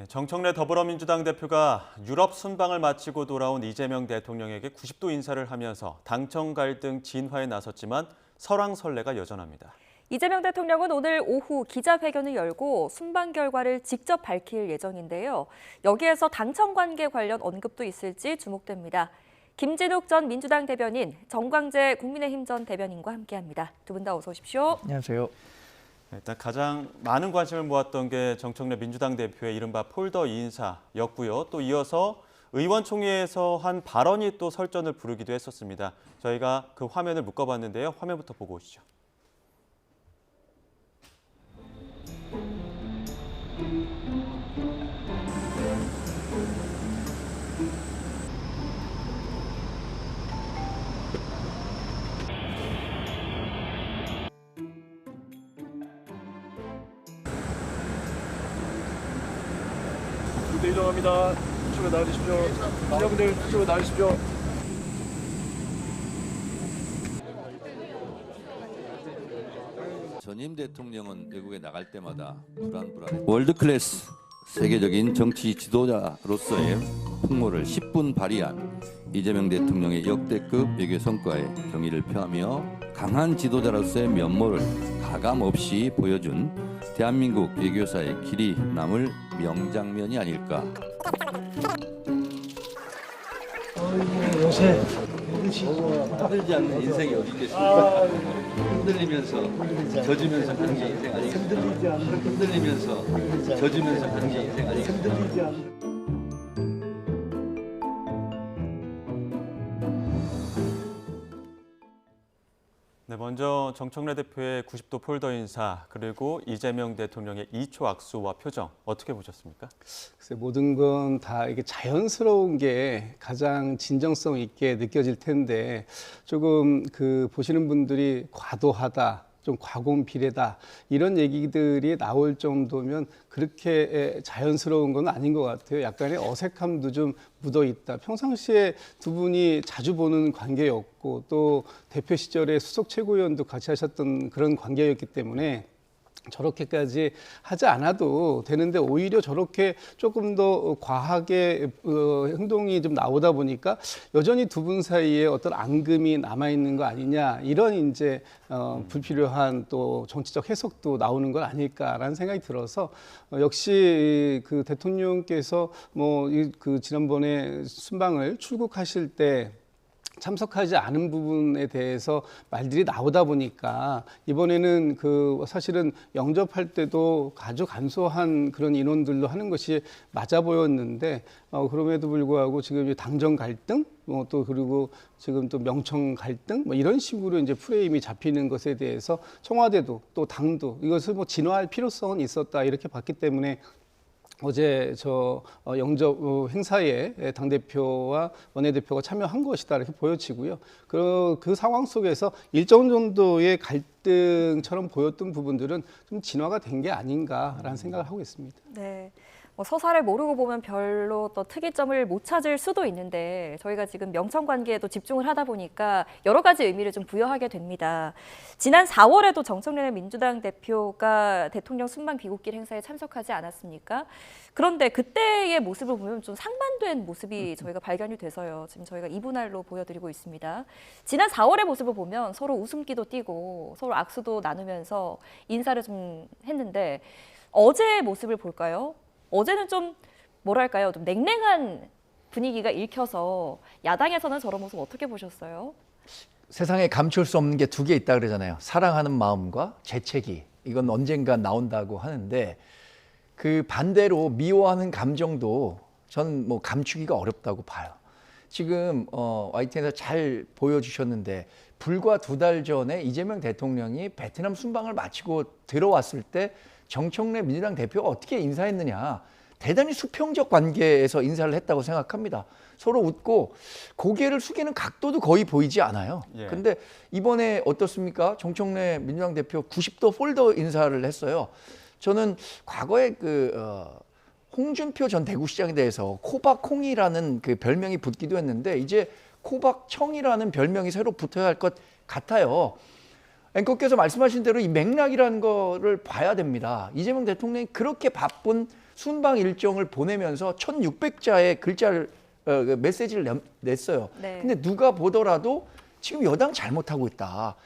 네, 정청래 더불어민주당 대표가 유럽 순방을 마치고 돌아온 이재명 대통령에게 90도 인사를 하면서 당청 갈등 진화에 나섰지만 설왕설래가 여전합니다. 이재명 대통령은 오늘 오후 기자회견을 열고 순방 결과를 직접 밝힐 예정인데요. 여기에서 당청 관계 관련 언급도 있을지 주목됩니다. 김진욱 전 민주당 대변인, 정광재 국민의힘 전 대변인과 함께합니다. 두 분 다 어서 오십시오. 안녕하세요. 일단 가장 많은 관심을 모았던 게 정청래 민주당 대표의 이른바 폴더 인사였고요. 또 이어서 의원총회에서 한 발언이 또 설전을 부르기도 했었습니다. 저희가 그 화면을 묶어봤는데요. 화면부터 보고 오시죠. 무대 이동합니다. 쪽으로 나와주십시오. 여러분들 쪽으로 나와주십시오. 전임 대통령은 외국에 나갈 때마다 불안해. 월드클래스 세계적인 정치 지도자로서의 풍모를 10분 발휘한 이재명 대통령의 역대급 외교 성과에 경의를 표하며 강한 지도자로서의 면모를 가감없이 보여준 대한민국 외교사의 길이 남을 명장면이 아닐까. 요새 힘들지 않는 인생이 어디 있겠습니까? 흔들리면서 젖으면서 가는 게 인생 아니겠습니까? 흔들리면서 젖으면서 가는 게 인생 아니겠습니까? 네, 먼저 정청래 대표의 90도 폴더 인사 그리고 이재명 대통령의 2초 악수와 표정 어떻게 보셨습니까? 글쎄, 모든 건 다 이게 자연스러운 게 가장 진정성 있게 느껴질 텐데 조금 보시는 분들이 과도하다, 좀 과공비례다 이런 얘기들이 나올 정도면 그렇게 자연스러운 건 아닌 것 같아요. 약간의 어색함도 좀 묻어 있다. 평상시에 두 분이 자주 보는 관계였고 또 대표 시절에 수석 최고위원도 같이 하셨던 그런 관계였기 때문에 저렇게까지 하지 않아도 되는데 오히려 저렇게 조금 더 과하게 행동이 좀 나오다 보니까 여전히 두 분 사이에 어떤 앙금이 남아있는 거 아니냐 이런 이제 불필요한 또 정치적 해석도 나오는 건 아닐까라는 생각이 들어서 역시 그 대통령께서 지난번에 순방을 출국하실 때 참석하지 않은 부분에 대해서 말들이 나오다 보니까 이번에는 사실은 영접할 때도 아주 간소한 그런 인원들로 하는 것이 맞아 보였는데 그럼에도 불구하고 지금 당정 갈등 또 그리고 지금 또 명청 갈등 이런 식으로 이제 프레임이 잡히는 것에 대해서 청와대도 또 당도 이것을 진화할 필요성은 있었다 이렇게 봤기 때문에 어제 영접 행사에 당대표와 원내대표가 참여한 것이다 이렇게 보여지고요. 그 상황 속에서 일정 정도의 갈등처럼 보였던 부분들은 좀 진화가 된 게 아닌가라는 생각을 하고 있습니다. 네. 서사를 모르고 보면 별로 또 특이점을 못 찾을 수도 있는데 저희가 지금 명청 관계에도 집중을 하다 보니까 여러 가지 의미를 좀 부여하게 됩니다. 지난 4월에도 정청래 민주당 대표가 대통령 순방 귀국길 행사에 참석하지 않았습니까? 그런데 그때의 모습을 보면 좀 상반된 모습이 저희가 발견이 돼서요. 지금 저희가 이분할로 보여드리고 있습니다. 지난 4월의 모습을 보면 서로 웃음기도 띠고 서로 악수도 나누면서 인사를 좀 했는데 어제의 모습을 볼까요? 어제는 좀 뭐랄까요? 좀 냉랭한 분위기가 읽혀서 야당에서는 저런 모습 어떻게 보셨어요? 세상에 감출 수 없는 게 두 개 있다 그러잖아요. 사랑하는 마음과 재채기. 이건 언젠가 나온다고 하는데 그 반대로 미워하는 감정도 저는 감추기가 어렵다고 봐요. 지금 YTN에서 잘 보여주셨는데 불과 2달 전에 이재명 대통령이 베트남 순방을 마치고 들어왔을 때 정청래 민주당 대표가 어떻게 인사했느냐. 대단히 수평적 관계에서 인사를 했다고 생각합니다. 서로 웃고 고개를 숙이는 각도도 거의 보이지 않아요. 근데 이번에 어떻습니까? 정청래 민주당 대표 90도 폴더 인사를 했어요. 저는 과거에 홍준표 전 대구시장에 대해서 코박콩이라는 그 별명이 붙기도 했는데 이제 코박청이라는 별명이 새로 붙어야 할 것 같아요. 앵커께서 말씀하신 대로 이 맥락이라는 거를 봐야 됩니다. 이재명 대통령이 그렇게 바쁜 순방 일정을 보내면서 1,600자의 글자를 그 메시지를 냈어요. 네. 근데 누가 보더라도 지금 여당 잘못하고 있다.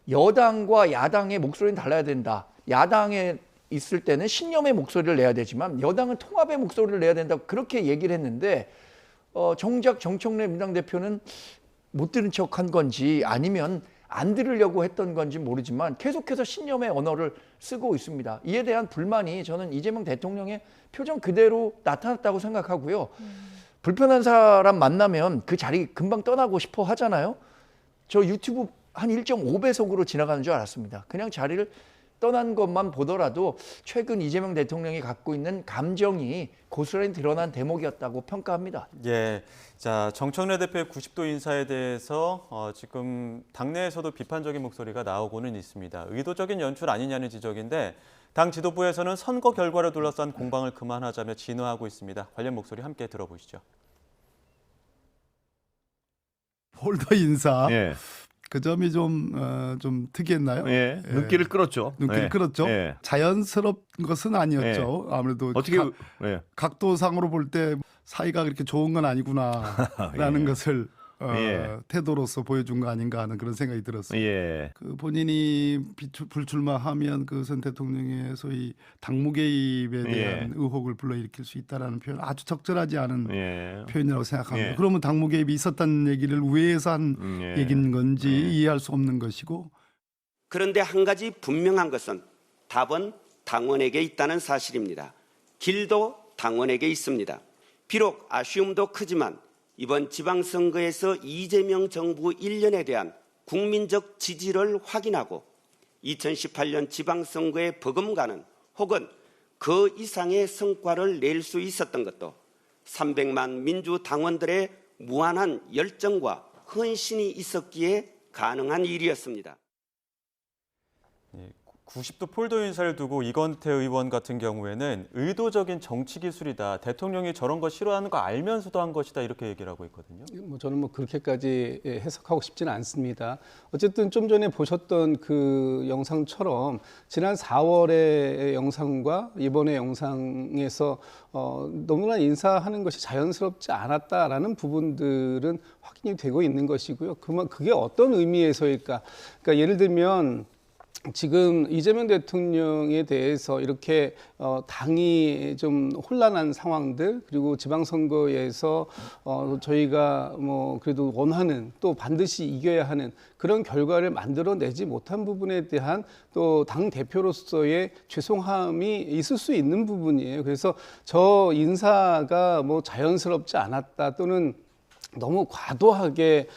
여당과 야당의 목소리는 달라야 된다. 야당에 있을 때는 신념의 목소리를 내야 되지만 여당은 통합의 목소리를 내야 된다. 그렇게 얘기를 했는데 정작 정청래 민주당 대표는 못 들은 척한 건지 아니면 안 들으려고 했던 건지 모르지만 계속해서 신념의 언어를 쓰고 있습니다. 이에 대한 불만이 저는 이재명 대통령의 표정 그대로 나타났다고 생각하고요. 불편한 사람 만나면 그 자리 금방 떠나고 싶어 하잖아요. 저 유튜브 한 1.5배속으로 지나가는 줄 알았습니다. 그냥 자리를 떠난 것만 보더라도 최근 이재명 대통령이 갖고 있는 감정이 고스란히 드러난 대목이었다고 평가합니다. 예, 자 정청래 대표의 90도 인사에 대해서 지금 당내에서도 비판적인 목소리가 나오고는 있습니다. 의도적인 연출 아니냐는 지적인데 당 지도부에서는 선거 결과를 둘러싼 공방을 그만하자며 진화하고 있습니다. 관련 목소리 함께 들어보시죠. 폴더 인사 예. 그 점이 좀 특이했나요? 예. 눈길을 끌었죠. 눈길을 예. 끌었죠. 예. 자연스러운 것은 아니었죠. 아무래도 어떻게 예. 각도상으로 볼 때 사이가 그렇게 좋은 건 아니구나라는 예. 것을 예. 태도로서 보여준 거 아닌가 하는 그런 생각이 들었어요. 예. 그 본인이 불출마하면 그 전 대통령의 소위 당무 개입에 대한 의혹을 불러일으킬 수 있다라는 표현 아주 적절하지 않은 예. 표현이라고 생각합니다. 예. 그러면 당무 개입이 있었다는 얘기를 우회해서 한 예. 얘기인 건지 예. 이해할 수 없는 것이고 그런데 한 가지 분명한 것은 답은 당원에게 있다는 사실입니다. 길도 당원에게 있습니다. 비록 아쉬움도 크지만 이번 지방선거에서 이재명 정부 1년에 대한 국민적 지지를 확인하고 2018년 지방선거에 버금가는 혹은 그 이상의 성과를 낼 수 있었던 것도 300만 민주당원들의 무한한 열정과 헌신이 있었기에 가능한 일이었습니다. 90도 폴더 인사를 두고 이건태 의원 같은 경우에는 의도적인 정치 기술이다. 대통령이 저런 거 싫어하는 거 알면서도 한 것이다. 이렇게 얘기를 하고 있거든요. 저는 그렇게까지 해석하고 싶지는 않습니다. 어쨌든 좀 전에 보셨던 그 영상처럼 지난 4월의 영상과 이번의 영상에서 너무나 인사하는 것이 자연스럽지 않았다라는 부분들은 확인이 되고 있는 것이고요. 그게 어떤 의미에서일까? 그러니까 예를 들면 지금 이재명 대통령에 대해서 이렇게 당이 좀 혼란한 상황들 그리고 지방선거에서 저희가 그래도 원하는 또 반드시 이겨야 하는 그런 결과를 만들어내지 못한 부분에 대한 또 당 대표로서의 죄송함이 있을 수 있는 부분이에요. 그래서 저 인사가 자연스럽지 않았다 또는 너무 과도하게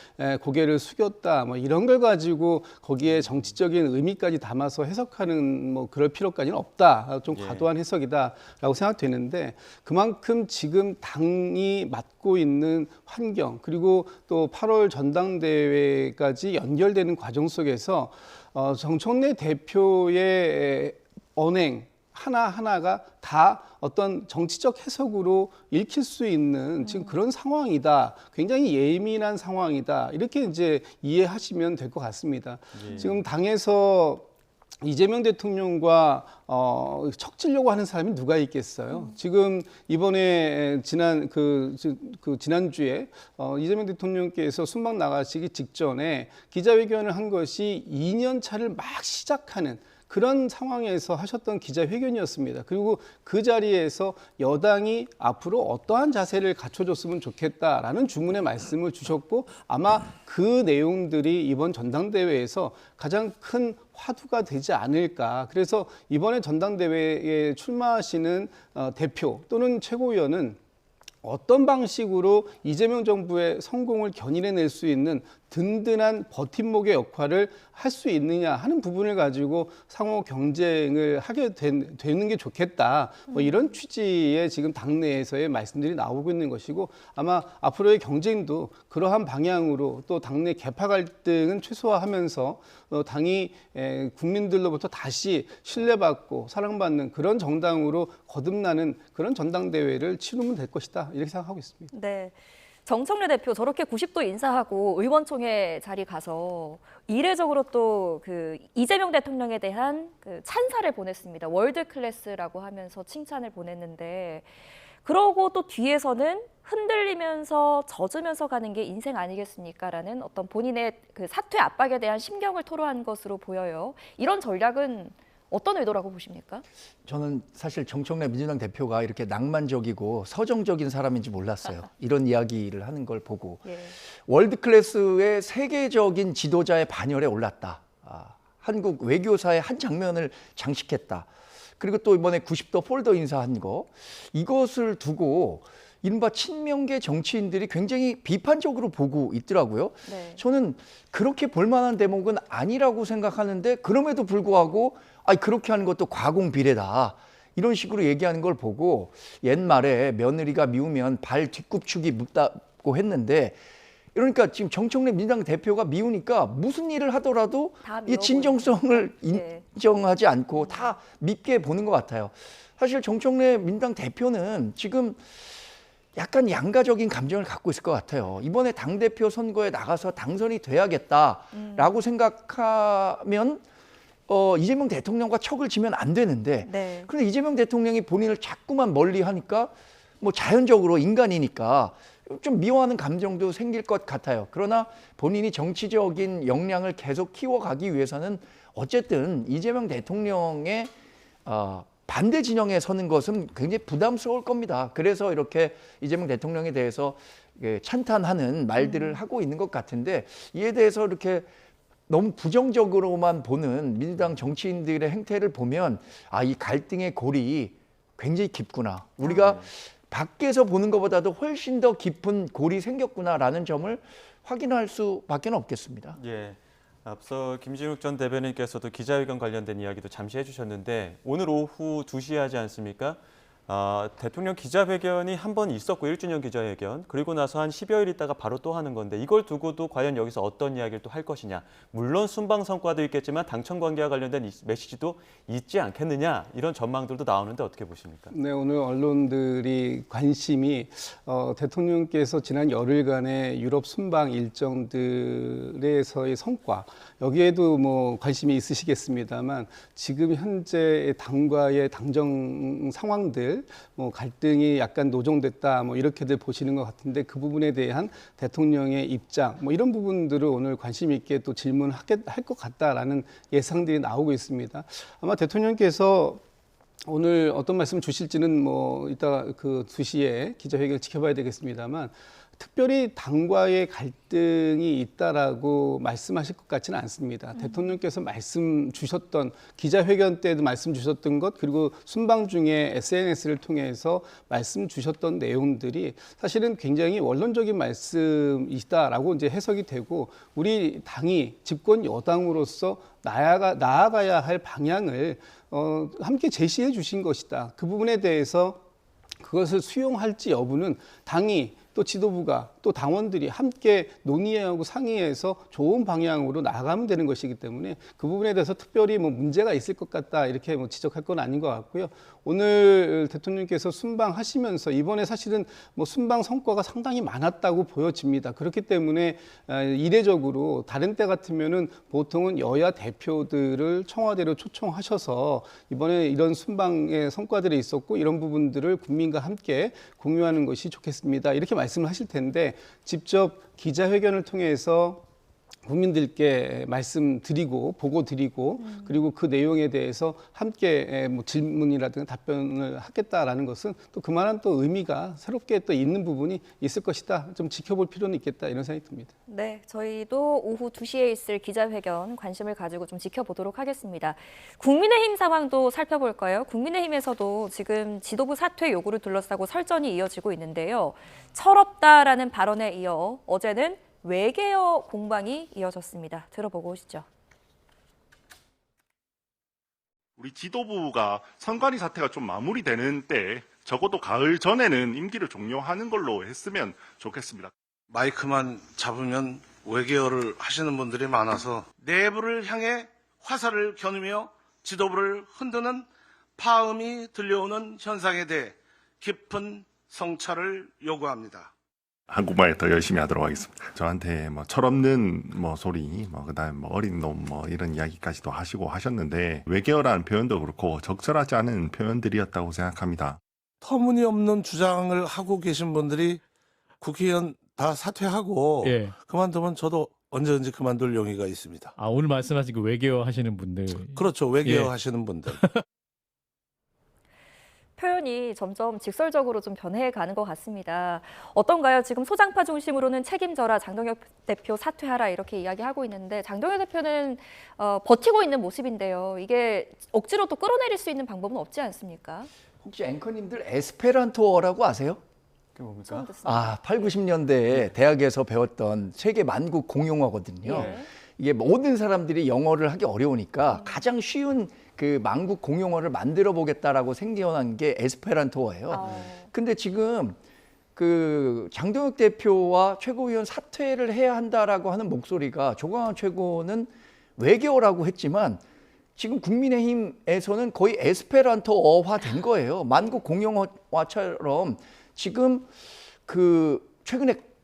고개를 숙였다 이런 걸 가지고 거기에 정치적인 의미까지 담아서 해석하는 그럴 필요까지는 없다. 좀 과도한 해석이다라고 생각되는데 그만큼 지금 당이 맡고 있는 환경 그리고 또 8월 전당대회까지 연결되는 과정 속에서 정청래 대표의 언행 하나하나가 다 어떤 정치적 해석으로 읽힐 수 있는 지금 그런 상황이다. 굉장히 예민한 상황이다. 이렇게 이제 이해하시면 될 것 같습니다. 지금 당에서 이재명 대통령과 척지려고 하는 사람이 누가 있겠어요? 지금 이번에 지난주에 이재명 대통령께서 순방 나가시기 직전에 기자회견을 한 것이 2년 차를 막 시작하는 그런 상황에서 하셨던 기자회견이었습니다. 그리고 그 자리에서 여당이 앞으로 어떠한 자세를 갖춰줬으면 좋겠다라는 주문의 말씀을 주셨고 아마 그 내용들이 이번 전당대회에서 가장 큰 화두가 되지 않을까. 그래서 이번에 전당대회에 출마하시는 대표 또는 최고위원은 어떤 방식으로 이재명 정부의 성공을 견인해낼 수 있는 든든한 버팀목의 역할을 할 수 있느냐 하는 부분을 가지고 상호 경쟁을 하게 되는 게 좋겠다. 이런 취지의 지금 당내에서의 말씀들이 나오고 있는 것이고 아마 앞으로의 경쟁도 그러한 방향으로 또 당내 계파 갈등은 최소화하면서 당이 국민들로부터 다시 신뢰받고 사랑받는 그런 정당으로 거듭나는 그런 전당대회를 치르면 될 것이다. 이렇게 생각하고 있습니다. 네. 정청래 대표 저렇게 90도 인사하고 의원총회 자리 가서 이례적으로 또 그 이재명 대통령에 대한 그 찬사를 보냈습니다. 월드 클래스라고 하면서 칭찬을 보냈는데 그러고 또 뒤에서는 흔들리면서 젖으면서 가는 게 인생 아니겠습니까라는 어떤 본인의 그 사퇴 압박에 대한 심경을 토로한 것으로 보여요. 이런 전략은 어떤 의도라고 보십니까? 저는 사실 정청래 민주당 대표가 이렇게 낭만적이고 서정적인 사람인지 몰랐어요. 이런 이야기를 하는 걸 보고. 예. 월드 클래스의 세계적인 지도자의 반열에 올랐다. 한국 외교사의 한 장면을 장식했다. 그리고 또 이번에 90도 폴더 인사한 거, 이것을 두고 이른바 친명계 정치인들이 굉장히 비판적으로 보고 있더라고요. 네. 저는 그렇게 볼만한 대목은 아니라고 생각하는데 그럼에도 불구하고 그렇게 하는 것도 과공비례다. 이런 식으로 얘기하는 걸 보고 옛말에 며느리가 미우면 발 뒤꿈축이 묻다고 했는데 그러니까 지금 정청래 민주당 대표가 미우니까 무슨 일을 하더라도 다 이 진정성을 네. 인정하지 않고 다 밉게 보는 것 같아요. 사실 정청래 민주당 대표는 지금 약간 양가적인 감정을 갖고 있을 것 같아요. 이번에 당대표 선거에 나가서 당선이 돼야겠다라고 생각하면 이재명 대통령과 척을 지면 안 되는데 네. 그런데 이재명 대통령이 본인을 자꾸만 멀리 하니까 뭐 자연적으로 인간이니까 좀 미워하는 감정도 생길 것 같아요. 그러나 본인이 정치적인 역량을 계속 키워가기 위해서는 어쨌든 이재명 대통령의 반대 진영에 서는 것은 굉장히 부담스러울 겁니다. 그래서 이렇게 이재명 대통령에 대해서 찬탄하는 말들을 하고 있는 것 같은데 이에 대해서 이렇게 너무 부정적으로만 보는 민주당 정치인들의 행태를 보면 이 갈등의 골이 굉장히 깊구나. 우리가 밖에서 보는 것보다도 훨씬 더 깊은 골이 생겼구나라는 점을 확인할 수밖에 없겠습니다. 예. 앞서 김진욱 전 대변인께서도 기자회견 관련된 이야기도 잠시 해주셨는데 오늘 오후 2시에 하지 않습니까? 대통령 기자회견이 한 번 있었고 1주년 기자회견 그리고 나서 한 10여일 있다가 바로 또 하는 건데 이걸 두고도 과연 여기서 어떤 이야기를 또 할 것이냐. 물론 순방 성과도 있겠지만 당청 관계와 관련된 메시지도 있지 않겠느냐 이런 전망들도 나오는데 어떻게 보십니까? 네, 오늘 언론들이 관심이 대통령께서 지난 열흘간의 유럽 순방 일정들에서의 성과 여기에도 뭐 관심이 있으시겠습니다만 지금 현재 당과의 당정 상황들 뭐 갈등이 약간 노정됐다 뭐 이렇게들 보시는 것 같은데 그 부분에 대한 대통령의 입장 뭐 이런 부분들을 오늘 관심 있게 또 질문할 것 같다라는 예상들이 나오고 있습니다. 아마 대통령께서 오늘 어떤 말씀 주실지는 뭐 이따 그 2시에 기자회견을 지켜봐야 되겠습니다만 특별히 당과의 갈등이 있다라고 말씀하실 것 같지는 않습니다. 대통령께서 말씀 주셨던 기자회견 때도 말씀 주셨던 것 그리고 순방 중에 SNS를 통해서 말씀 주셨던 내용들이 사실은 굉장히 원론적인 말씀이다라고 이제 해석이 되고 우리 당이 집권 여당으로서 나아가야 할 방향을 함께 제시해 주신 것이다. 그 부분에 대해서 그것을 수용할지 여부는 당이 또 지도부가 또 당원들이 함께 논의하고 상의해서 좋은 방향으로 나가면 되는 것이기 때문에 그 부분에 대해서 특별히 뭐 문제가 있을 것 같다 이렇게 뭐 지적할 건 아닌 것 같고요. 오늘 대통령께서 순방하시면서 이번에 사실은 뭐 순방 성과가 상당히 많았다고 보여집니다. 그렇기 때문에 이례적으로 다른 때 같으면은 보통은 여야 대표들을 청와대로 초청하셔서 이번에 이런 순방의 성과들이 있었고 이런 부분들을 국민과 함께 공유하는 것이 좋겠습니다. 이렇게 말씀을 하실 텐데 직접 기자회견을 통해서 국민들께 말씀드리고 보고드리고 그리고 그 내용에 대해서 함께 뭐 질문이라든가 답변을 하겠다라는 것은 또 그만한 또 의미가 새롭게 또 있는 부분이 있을 것이다. 좀 지켜볼 필요는 있겠다 이런 생각이 듭니다. 네, 저희도 오후 2시에 있을 기자회견 관심을 가지고 좀 지켜보도록 하겠습니다. 국민의힘 상황도 살펴볼까요? 국민의힘에서도 지금 지도부 사퇴 요구를 둘러싸고 설전이 이어지고 있는데요. 철없다라는 발언에 이어 어제는 외계어 공방이 이어졌습니다. 들어보고 오시죠. 우리 지도부가 선관위 사태가 좀 마무리되는 때 적어도 가을 전에는 임기를 종료하는 걸로 했으면 좋겠습니다. 마이크만 잡으면 외계어를 하시는 분들이 많아서 내부를 향해 화살을 겨누며 지도부를 흔드는 파음이 들려오는 현상에 대해 깊은 성찰을 요구합니다. 한국말 더 열심히 하도록 하겠습니다. 저한테 뭐 철없는 뭐 소리, 뭐 그다음에 뭐 어린 놈 뭐 이런 이야기까지도 하시고 하셨는데 외계어라는 표현도 그렇고 적절하지 않은 표현들이었다고 생각합니다. 터무니없는 주장을 하고 계신 분들이 국회의원 다 사퇴하고 예. 그만두면 저도 언제든지 그만둘 용의가 있습니다. 아, 오늘 말씀하신 그 외계어 하시는 분들. 그렇죠. 외계어 예. 하시는 분들. 표현이 점점 직설적으로 좀 변해가는 것 같습니다. 어떤가요? 지금 소장파 중심으로는 책임져라, 장동혁 대표 사퇴하라 이렇게 이야기하고 있는데 장동혁 대표는 버티고 있는 모습인데요. 이게 억지로 또 끌어내릴 수 있는 방법은 없지 않습니까? 혹시 앵커님들 에스페란토어라고 아세요? 그게 뭡니까? 처음 듣습니다. 아, 8, 90년대에 대학에서 배웠던 세계 만국 공용어거든요. 예. 이게 모든 사람들이 영어를 하기 어려우니까 가장 쉬운 그 만국 공용어를 만들어 보겠다라고 생겨난 게 에스페란토어예요. 근데 지금 그 장동혁 대표와 최고위원 사퇴를 해야 한다라고 하는 목소리가 조광환 최고는 외계어라고 했지만 지금 국민의힘에서는 거의 에스페란토어화 된 거예요. 만국 공용어화처럼 지금 그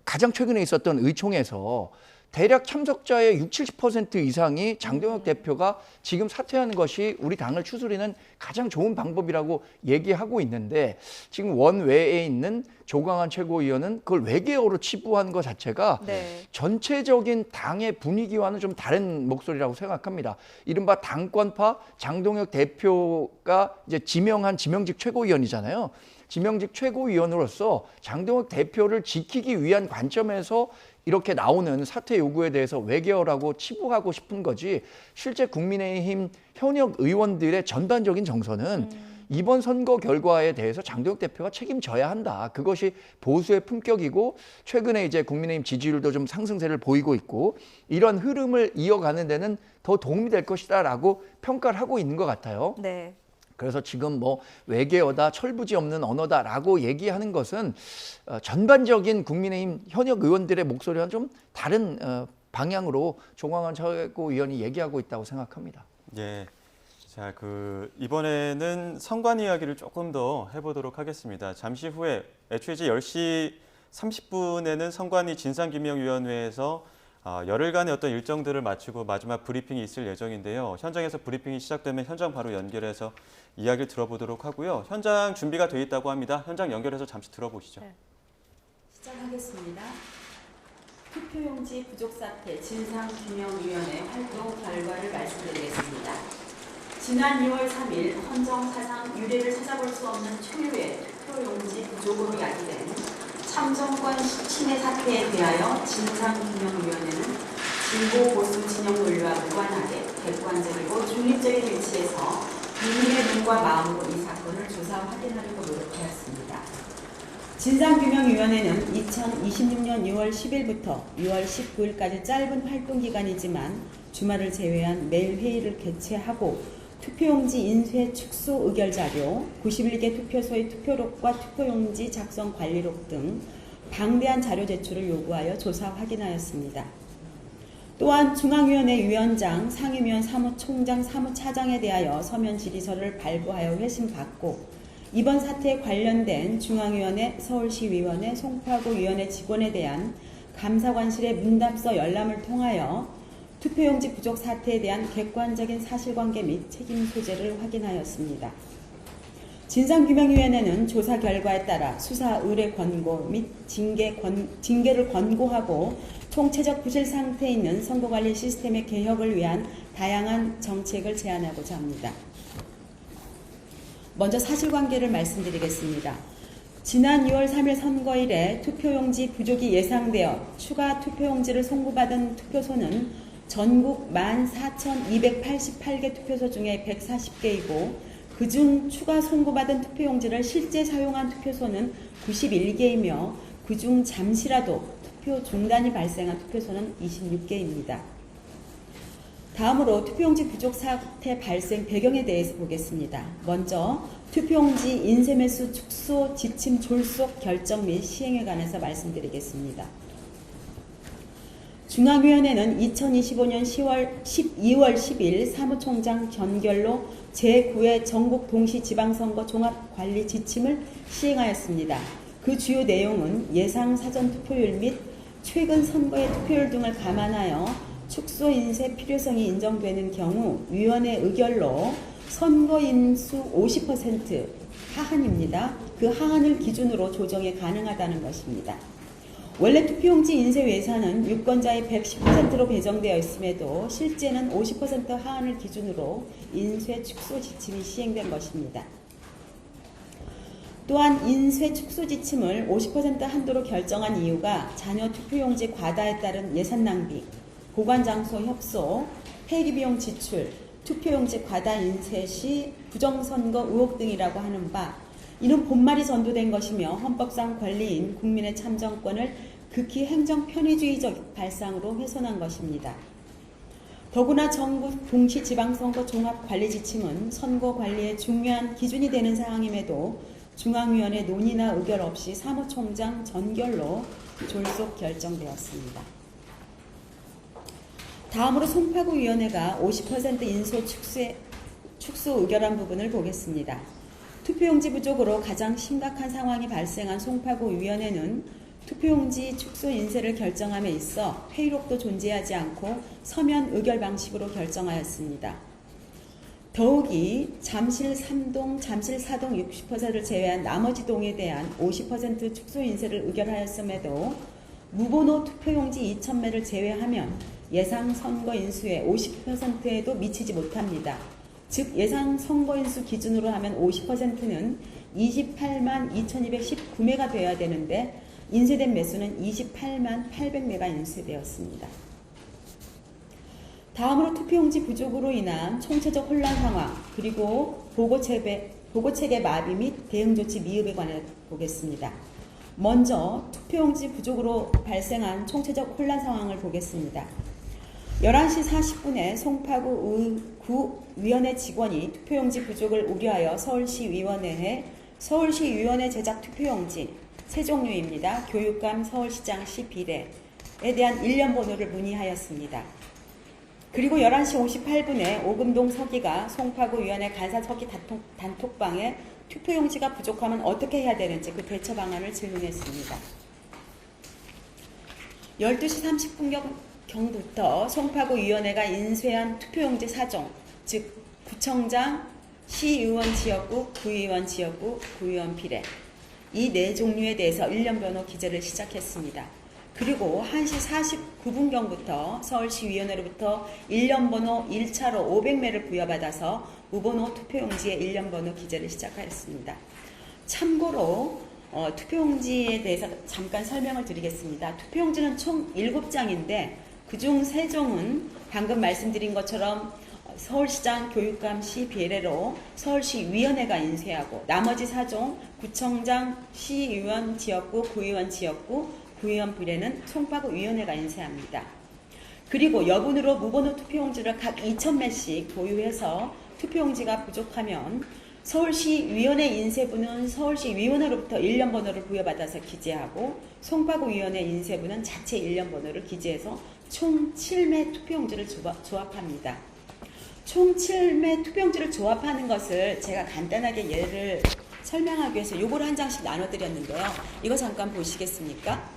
가장 최근에 있었던 의총에서 대략 참석자의 60-70% 이상이 장동혁 대표가 지금 사퇴하는 것이 우리 당을 추스리는 가장 좋은 방법이라고 얘기하고 있는데 지금 원외에 있는 조광환 최고위원은 그걸 외계어로 치부한 것 자체가 네. 전체적인 당의 분위기와는 좀 다른 목소리라고 생각합니다. 이른바 당권파 장동혁 대표가 이제 지명한 지명직 최고위원이잖아요. 지명직 최고위원으로서 장동혁 대표를 지키기 위한 관점에서 이렇게 나오는 사퇴 요구에 대해서 외계어라고 치부하고 싶은 거지 실제 국민의힘 현역 의원들의 전반적인 정서는 이번 선거 결과에 대해서 장동혁 대표가 책임져야 한다. 그것이 보수의 품격이고 최근에 이제 국민의힘 지지율도 좀 상승세를 보이고 있고 이런 흐름을 이어가는 데는 더 도움이 될 것이다라고 평가를 하고 있는 것 같아요. 네. 그래서 지금 뭐 외계어다, 철부지 없는 언어다라고 얘기하는 것은 전반적인 국민의힘 현역 의원들의 목소리와 좀 다른 방향으로 조광환 최고위원이 얘기하고 있다고 생각합니다. 예. 자, 이번에는 선관 이야기를 조금 더 해보도록 하겠습니다. 잠시 후에 애초에 이제 10시 30분에는 선관위 진상규명위원회에서 열흘간의 어떤 일정들을 마치고 마지막 브리핑이 있을 예정인데요. 현장에서 브리핑이 시작되면 현장 바로 연결해서 이야기를 들어보도록 하고요. 현장 준비가 돼 있다고 합니다. 현장 연결해서 잠시 들어보시죠. 네. 시작하겠습니다. 투표용지 부족 사태 진상규명위원회 활동 결과를 말씀드리겠습니다. 지난 2월 3일 헌정 사상 유례를 찾아볼 수 없는 초유의 투표용지 부족으로 야기된 참정권 침해 사태에 대하여 진상규명위원회는 진보 보수 진영 논리와 무관하게 객관적이고 중립적인 위치에서 국민의 눈과 마음으로 이 사건을 조사 확인하려고 노력하였습니다. 진상규명위원회는 2026년 6월 10일부터 6월 19일까지 짧은 활동기간이지만 주말을 제외한 매일 회의를 개최하고 투표용지 인쇄 축소 의결자료, 91개 투표소의 투표록과 투표용지 작성 관리록 등 방대한 자료 제출을 요구하여 조사 확인하였습니다. 또한 중앙위원회 위원장, 상임위원 사무총장, 사무차장에 대하여 서면 질의서를 발부하여 회신받고 이번 사태에 관련된 중앙위원회, 서울시위원회, 송파구위원회 직원에 대한 감사관실의 문답서 열람을 통하여 투표용지 부족 사태에 대한 객관적인 사실관계 및 책임 소재를 확인하였습니다. 진상규명위원회는 조사 결과에 따라 수사 의뢰 권고 및 징계를 권고하고 총체적 부실 상태에 있는 선거관리 시스템의 개혁을 위한 다양한 정책을 제안하고자 합니다. 먼저 사실관계를 말씀드리겠습니다. 지난 2월 3일 선거일에 투표용지 부족이 예상되어 추가 투표용지를 송부받은 투표소는 전국 14,288개 투표소 중에 140개이고 그중 추가 송부받은 투표용지를 실제 사용한 투표소는 91개이며 그중 잠시라도 투표 중단이 발생한 투표소는 26개입니다. 다음으로 투표용지 부족 사태 발생 배경에 대해서 보겠습니다. 먼저 투표용지 인쇄 매수 축소 지침 졸속 결정 및 시행에 관해서 말씀드리겠습니다. 중앙위원회는 2025년 12월 10일 사무총장 견결로 제9회 전국 동시지방선거 종합관리 지침을 시행하였습니다. 그 주요 내용은 예상 사전 투표율 및 최근 선거의 투표율 등을 감안하여 축소 인쇄 필요성이 인정되는 경우 위원회 의결로 선거인수 50% 하한입니다. 그 하한을 기준으로 조정이 가능하다는 것입니다. 원래 투표용지 인쇄 예산은 유권자의 110%로 배정되어 있음에도 실제는 50% 하한을 기준으로 인쇄 축소 지침이 시행된 것입니다. 또한 인쇄 축소 지침을 50% 한도로 결정한 이유가 잔여 투표용지 과다에 따른 예산 낭비, 보관 장소 협소, 폐기 비용 지출, 투표용지 과다 인쇄 시 부정선거 의혹 등이라고 하는 바, 이는 본말이 전도된 것이며 헌법상 권리인 국민의 참정권을 극히 행정 편의주의적 발상으로 훼손한 것입니다. 더구나 전국 동시지방선거 종합관리지침은 선거 관리에 중요한 기준이 되는 사항임에도 중앙위원회 논의나 의결 없이 사무총장 전결로 졸속 결정되었습니다. 다음으로 송파구위원회가 50% 인소 축소 의결한 부분을 보겠습니다. 투표용지 부족으로 가장 심각한 상황이 발생한 송파구위원회는 투표용지 축소 인쇄를 결정함에 있어 회의록도 존재하지 않고 서면 의결 방식으로 결정하였습니다. 더욱이 잠실 3동, 잠실 4동 60%를 제외한 나머지 동에 대한 50% 축소 인쇄를 의결하였음에도 무번호 투표용지 2,000매를 제외하면 예상 선거인수의 50%에도 미치지 못합니다. 즉 예상 선거인수 기준으로 하면 50%는 28만 2,219매가 되어야 되는데 인쇄된 매수는 28만 800매가 인쇄되었습니다. 다음으로 투표용지 부족으로 인한 총체적 혼란 상황 그리고 보고체계 마비 및 대응조치 미흡에 관해 보겠습니다. 먼저 투표용지 부족으로 발생한 총체적 혼란 상황을 보겠습니다. 11시 40분에 송파구 구위원회 직원이 투표용지 부족을 우려하여 서울시위원회에 서울시위원회 제작 투표용지 세 종류입니다. 교육감, 서울시장시 비례에 대한 1년 번호를 문의하였습니다. 그리고 11시 58분에 오금동 서기가 송파구위원회 간사 서기 단톡방에 투표용지가 부족하면 어떻게 해야 되는지 그 대처 방안을 질문했습니다. 12시 30분경부터 송파구위원회가 인쇄한 투표용지 4종, 즉 구청장, 시의원 지역구, 구의원 지역구, 구의원 비례 이 네 종류에 대해서 1년 번호 기재를 시작했습니다. 그리고 1시 49분경부터 서울시위원회로부터 1년 번호 1차로 500매를 부여받아서 무번호 투표용지의 1년 번호 기재를 시작하였습니다. 참고로 투표용지에 대해서 잠깐 설명을 드리겠습니다. 투표용지는 총 7장인데 그중 3종은 방금 말씀드린 것처럼 서울시장, 교육감, 시 비례로 서울시위원회가 인쇄하고 나머지 4종 구청장, 시의원 지역구, 구의원 지역구, 구의원 비례는 송파구위원회가 인쇄합니다. 그리고 여분으로 무번호 투표용지를 각 2,000매씩 보유해서 투표용지가 부족하면 서울시위원회 인쇄부는 서울시위원회로부터 1년 번호를 부여받아서 기재하고 송파구위원회 인쇄부는 자체 1년 번호를 기재해서 총 7매 투표용지를 조합합니다. 총 7매 투표용지를 조합하는 것을 제가 간단하게 예를 설명하기 위해서 요거를 한 장씩 나눠드렸는데요. 이거 잠깐 보시겠습니까?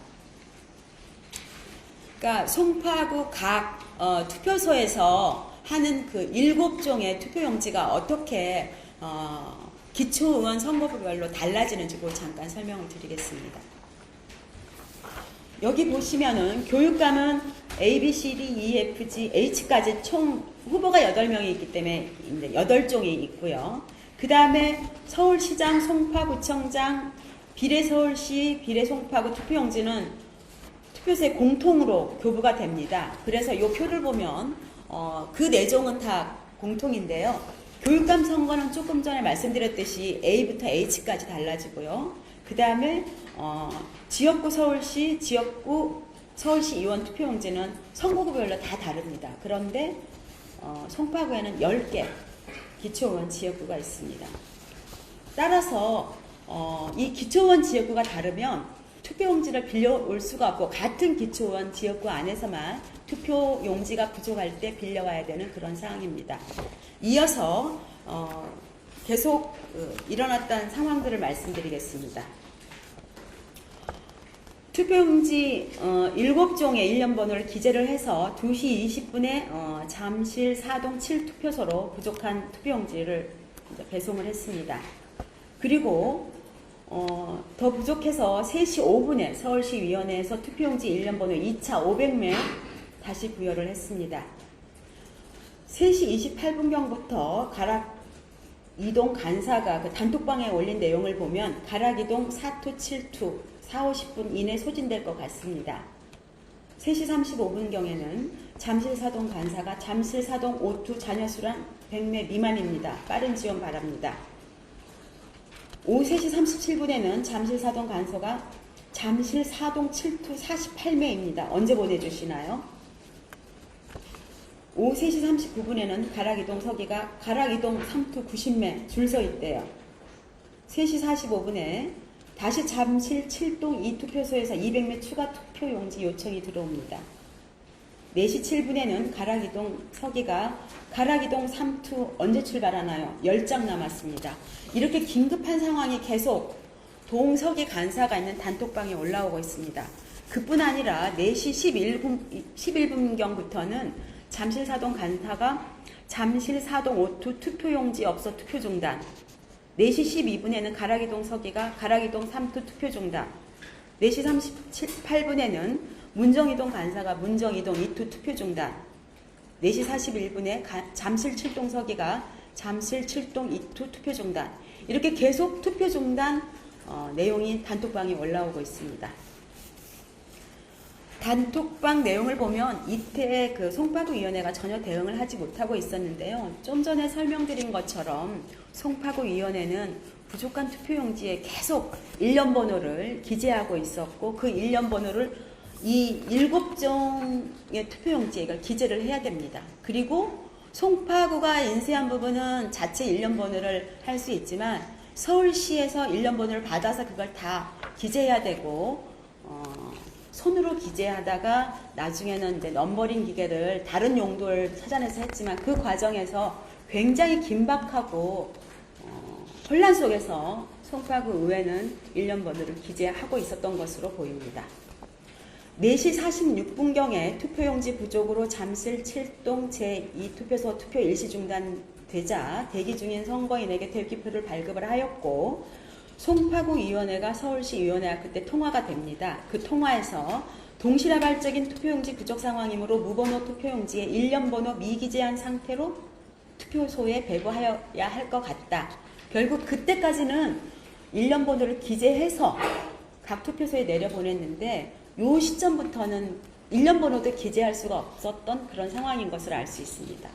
그러니까 송파구 각 투표소에서 하는 그 7종의 투표용지가 어떻게 기초의원 선거구별로 달라지는지 그걸 잠깐 설명을 드리겠습니다. 여기 보시면은 교육감은 A, B, C, D, E, F, G, H까지 총 후보가 8명이 있기 때문에 8종이 있고요. 그 다음에 서울시장, 송파구청장, 비례서울시, 비례송파구 투표용지는 투표소에 공통으로 교부가 됩니다. 그래서 이 표를 보면 그 4종은 다 공통인데요. 교육감 선거는 조금 전에 말씀드렸듯이 A부터 H까지 달라지고요. 그 다음에 지역구 서울시, 지역구 서울시 의원 투표용지는 선거구별로 다 다릅니다. 그런데 송파구에는 10개 기초의원 지역구가 있습니다. 따라서 이 기초의원 지역구가 다르면 투표용지를 빌려올 수가 없고 같은 기초의원 지역구 안에서만 투표용지가 부족할 때 빌려와야 되는 그런 상황입니다. 이어서 계속 일어났던 상황들을 말씀드리겠습니다. 투표용지 7종의 일련 번호를 기재를 해서 2시 20분에 잠실 4동 7투표소로 부족한 투표용지를 이제 배송을 했습니다. 그리고 더 부족해서 3시 5분에 서울시위원회에서 투표용지 일련 번호 2차 500매 다시 부여를 했습니다. 3시 28분경부터 가락 이동 간사가 그 단톡방에 올린 내용을 보면 가락 이동 4투, 7투, 4, 50분 이내 소진될 것 같습니다. 3시 35분경에는 잠실 사동 간사가 잠실 사동 5투 자녀 수란 100매 미만입니다. 빠른 지원 바랍니다. 오후 3시 37분에는 잠실 사동 간소가 잠실 사동 7투 48매입니다. 언제 보내주시나요? 오후 3시 39분에는 가락이동 서기가 가락이동 3투 90매 줄 서 있대요. 3시 45분에 다시 잠실 7동 2투표소에서 200매 추가 투표용지 요청이 들어옵니다. 4시 7분에는 가락이동 서기가 가락이동 3투 언제 출발하나요? 10장 남았습니다. 이렇게 긴급한 상황이 계속 동서기 간사가 있는 단톡방에 올라오고 있습니다. 그뿐 아니라 4시 11분경부터는 잠실 사동 간사가 잠실 사동 5투 투표용지 없어 투표 중단, 4시 12분에는 가락이동 서기가 가락이동 3투 투표 중단, 4시 38분에는 문정이동 간사가 문정이동 2투 투표 중단, 4시 41분에 잠실 7동 서기가 잠실 7동 2투 투표 중단, 이렇게 계속 투표 중단 내용이 단톡방에 올라오고 있습니다. 단톡방 내용을 보면 이때 그 송파구위원회가 전혀 대응을 하지 못하고 있었는데요. 좀 전에 설명드린 것처럼 송파구위원회는 부족한 투표용지에 계속 일련 번호를 기재하고 있었고 그 일련 번호를 이 7종의 투표용지에 이걸 기재를 해야 됩니다. 그리고 송파구가 인쇄한 부분은 자체 일련 번호를 할 수 있지만 서울시에서 일련 번호를 받아서 그걸 다 기재해야 되고 손으로 기재하다가 나중에는 이제 넘버링 기계를 다른 용도를 찾아내서 했지만 그 과정에서 굉장히 긴박하고 혼란 속에서 송파구 의회는 일련 번호를 기재하고 있었던 것으로 보입니다. 4시 46분경에 투표용지 부족으로 잠실 7동 제2투표소 투표 일시 중단되자 대기 중인 선거인에게 대기표를 발급을 하였고 송파구위원회가 서울시위원회와 그때 통화가 됩니다. 그 통화에서 동시다발적인 투표용지 부족 상황이므로 무번호 투표용지에 일련 번호 미기재한 상태로 투표소에 배부하여야 할 것 같다. 결국 그때까지는 일련 번호를 기재해서 각 투표소에 내려보냈는데 요 시점부터는 일련 번호도 기재할 수가 없었던 그런 상황인 것을 알 수 있습니다.